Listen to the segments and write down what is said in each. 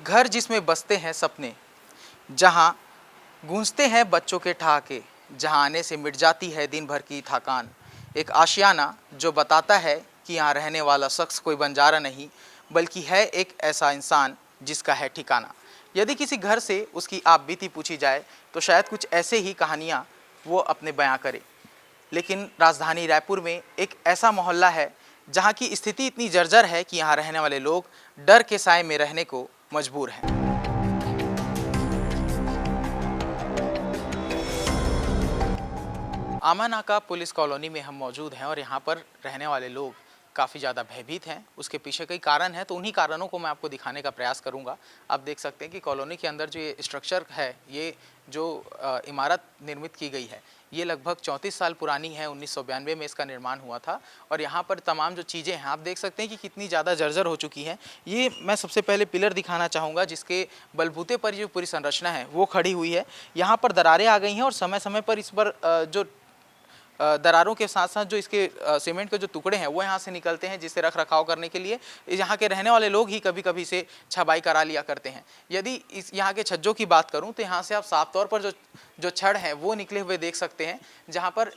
घर जिसमें बसते हैं सपने, जहाँ गूंजते हैं बच्चों के ठहाके, जहाँ आने से मिट जाती है दिन भर की थकान। एक आशियाना जो बताता है कि यहाँ रहने वाला शख्स कोई बंजारा नहीं, बल्कि है एक ऐसा इंसान जिसका है ठिकाना। यदि किसी घर से उसकी आप बीती पूछी जाए तो शायद कुछ ऐसे ही कहानियाँ वो अपने बयां करे। लेकिन राजधानी रायपुर में एक ऐसा मोहल्ला है जहाँ की स्थिति इतनी जर्जर है कि यहाँ रहने वाले लोग डर के साए में रहने को मजबूर हैं। आमा नाका पुलिस कॉलोनी में हम मौजूद हैं और यहाँ पर रहने वाले लोग काफ़ी ज़्यादा भयभीत हैं। उसके पीछे कई कारण हैं, तो उन्हीं कारणों को मैं आपको दिखाने का प्रयास करूँगा। आप देख सकते हैं कि कॉलोनी के अंदर जो ये स्ट्रक्चर है, ये जो इमारत निर्मित की गई है, ये लगभग 34 साल पुरानी है। 1992 में इसका निर्माण हुआ था और यहाँ पर तमाम जो चीज़ें हैं, आप देख सकते हैं कि कितनी ज़्यादा जर्जर हो चुकी हैं। ये मैं सबसे पहले पिलर दिखाना चाहूँगा जिसके बलबूते पर जो पूरी संरचना है वो खड़ी हुई है। यहाँ पर दरारें आ गई हैं और समय समय पर इस पर जो दरारों के साथ साथ जो इसके सीमेंट के जो टुकड़े हैं वो यहाँ से निकलते हैं, जिससे रख रखाव करने के लिए यहाँ के रहने वाले लोग ही कभी कभी इसे छबाई करा लिया करते हैं। यदि इस यहाँ के छज्जों की बात करूँ तो यहाँ से आप साफ तौर पर जो छड़ हैं वो निकले हुए देख सकते हैं, जहाँ पर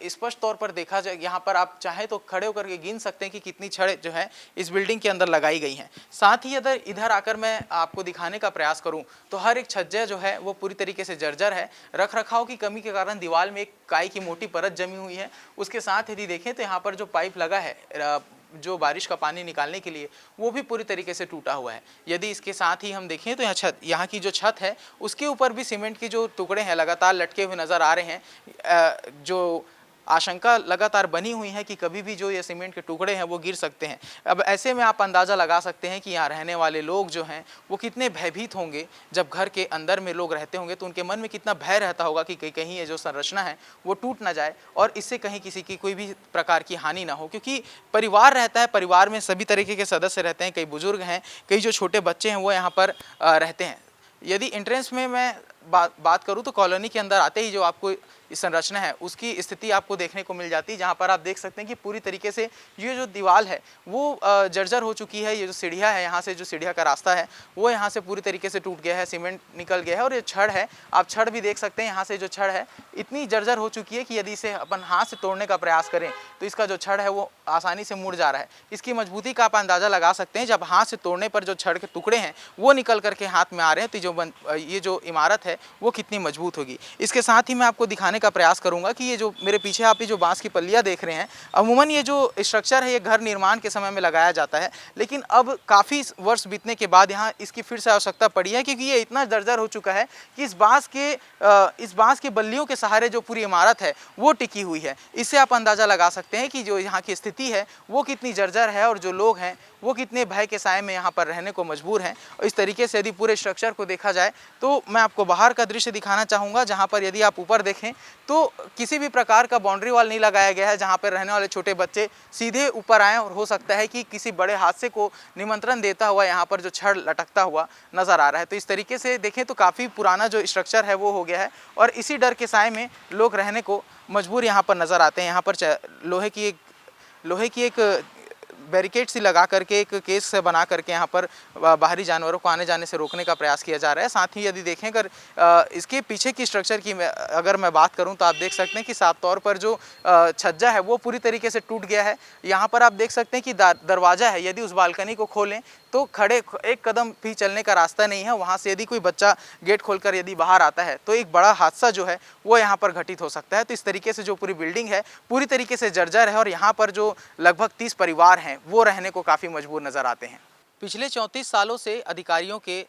स्पष्ट तौर पर देखा जाए, यहाँ पर आप चाहे तो खड़े होकर के गिन सकते हैं कि कितनी छड़ जो है इस बिल्डिंग के अंदर लगाई गई हैं। साथ ही इधर आकर मैं आपको दिखाने का प्रयास करूँ तो हर एक छज्जा जो है वो पूरी तरीके से जर्जर है। रख रखाव की कमी के कारण दीवार में एक काई की मोटी परत जमी हुई है। उसके साथ यदि देखें तो यहाँ पर जो पाइप लगा है जो बारिश का पानी निकालने के लिए, वो भी पूरी तरीके से टूटा हुआ है। यदि इसके साथ ही हम देखें तो यहाँ की जो छत है उसके ऊपर भी सीमेंट के जो टुकड़े हैं लगातार लटके हुए नज़र आ रहे हैं। जो आशंका लगातार बनी हुई है कि कभी भी जो ये सीमेंट के टुकड़े हैं वो गिर सकते हैं। अब ऐसे में आप अंदाज़ा लगा सकते हैं कि यहाँ रहने वाले लोग जो हैं वो कितने भयभीत होंगे। जब घर के अंदर में लोग रहते होंगे तो उनके मन में कितना भय रहता होगा कि कहीं ये जो संरचना है वो टूट ना जाए और इससे कहीं किसी की कोई भी प्रकार की हानि ना हो, क्योंकि परिवार रहता है, परिवार में सभी तरीके के सदस्य रहते हैं, कई बुजुर्ग हैं, कई जो छोटे बच्चे हैं वो यहाँ पर रहते हैं। यदि एंट्रेंस में मैं बात करूं तो कॉलोनी के अंदर आते ही जो आपको इस संरचना है उसकी स्थिति आपको देखने को मिल जाती है, जहां पर आप देख सकते हैं कि पूरी तरीके से ये जो दीवार है वो जर्जर हो चुकी है। ये जो सीढ़ियाँ है, यहाँ से जो सीढ़ियाँ का रास्ता है वो यहाँ से पूरी तरीके से टूट गया है, सीमेंट निकल गया है और ये छड़ है, आप छड़ भी देख सकते हैं। यहाँ से जो छड़ है इतनी जर्जर हो चुकी है कि यदि इसे अपन हाथ से तोड़ने का प्रयास करें तो इसका जो छड़ है वो आसानी से मुड़ जा रहा है। इसकी मजबूती का आप अंदाज़ा लगा सकते हैं। जब हाथ से तोड़ने पर जो छड़ के टुकड़े हैं वो निकल करके हाथ में आ रहे हैं तो ये जो इमारत है वो कितनी मजबूत होगी। इसके साथ ही मैं आपको दिखाने का प्रयास करूंगा कि ये जो मेरे पीछे आप ये जो बांस की पल्लियां देख रहे हैं, अमूमन ये जो स्ट्रक्चर है ये घर निर्माण के समय में लगाया जाता है, लेकिन अब काफ़ी वर्ष बीतने के बाद यहाँ इसकी फिर से आवश्यकता पड़ी है, क्योंकि ये इतना जर्जर हो चुका है कि इस बांस के बल्लियों के सहारे जो पूरी इमारत है वो टिकी हुई है। इससे आप अंदाज़ा लगा सकते हैं कि जो यहाँ की स्थिति है वो कितनी जर्जर है और जो लोग हैं वो कितने भय के साए में यहाँ पर रहने को मजबूर हैं। और इस तरीके से यदि पूरे स्ट्रक्चर को देखा जाए तो मैं आपको बाहर का दृश्य दिखाना चाहूँगा, जहाँ पर यदि आप ऊपर देखें तो किसी भी प्रकार का बाउंड्री वॉल नहीं लगाया गया है, जहाँ पर रहने वाले छोटे बच्चे सीधे ऊपर आएँ और हो सकता है कि किसी बड़े हादसे को निमंत्रण देता हुआ यहाँ पर जो छड़ लटकता हुआ नज़र आ रहा है। तो इस तरीके से देखें तो काफ़ी पुराना जो स्ट्रक्चर है वो हो गया है और इसी डर के साए में लोग रहने को मजबूर यहाँ पर नज़र आते हैं। यहाँ पर लोहे की एक बैरिकेड सी लगा करके एक केस से बना करके यहाँ पर बाहरी जानवरों को आने जाने से रोकने का प्रयास किया जा रहा है। साथ ही यदि देखें अगर इसके पीछे की स्ट्रक्चर की अगर मैं बात करूँ तो आप देख सकते हैं कि साफ तौर पर जो छज्जा है वो पूरी तरीके से टूट गया है। यहाँ पर आप देख सकते हैं कि दरवाज़ा है, यदि उस बालकनी को खोलें तो खड़े एक कदम भी चलने का रास्ता नहीं है। वहाँ से यदि कोई बच्चा गेट खोलकर यदि बाहर आता है तो एक बड़ा हादसा जो है वो यहाँ पर घटित हो सकता है। तो इस तरीके से जो पूरी बिल्डिंग है पूरी तरीके से जर्जर है और यहाँ पर जो लगभग 30 परिवार हैं वो रहने को काफ़ी मजबूर नज़र आते हैं। पिछले 34 सालों से अधिकारियों के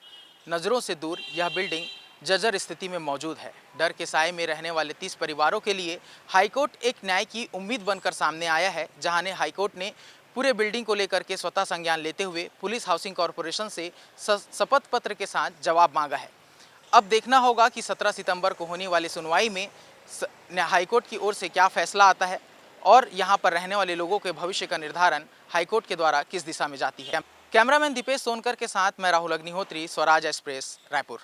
नज़रों से दूर यह बिल्डिंग जर्जर स्थिति में मौजूद है। डर के साए में रहने वाले 30 परिवारों के लिए हाईकोर्ट एक न्याय की उम्मीद बनकर सामने आया है, जहां ने हाईकोर्ट ने पूरे बिल्डिंग को लेकर के स्वतः संज्ञान लेते हुए पुलिस हाउसिंग कॉरपोरेशन से शपथ पत्र के साथ जवाब मांगा है। अब देखना होगा कि 17 सितंबर को होने वाली सुनवाई में हाईकोर्ट की ओर से क्या फैसला आता है और यहाँ पर रहने वाले लोगों के भविष्य का निर्धारण हाईकोर्ट के द्वारा किस दिशा में जाती है। कैमरामैन दीपेश सोनकर के साथ मैं राहुल अग्निहोत्री, स्वराज एक्सप्रेस, रायपुर।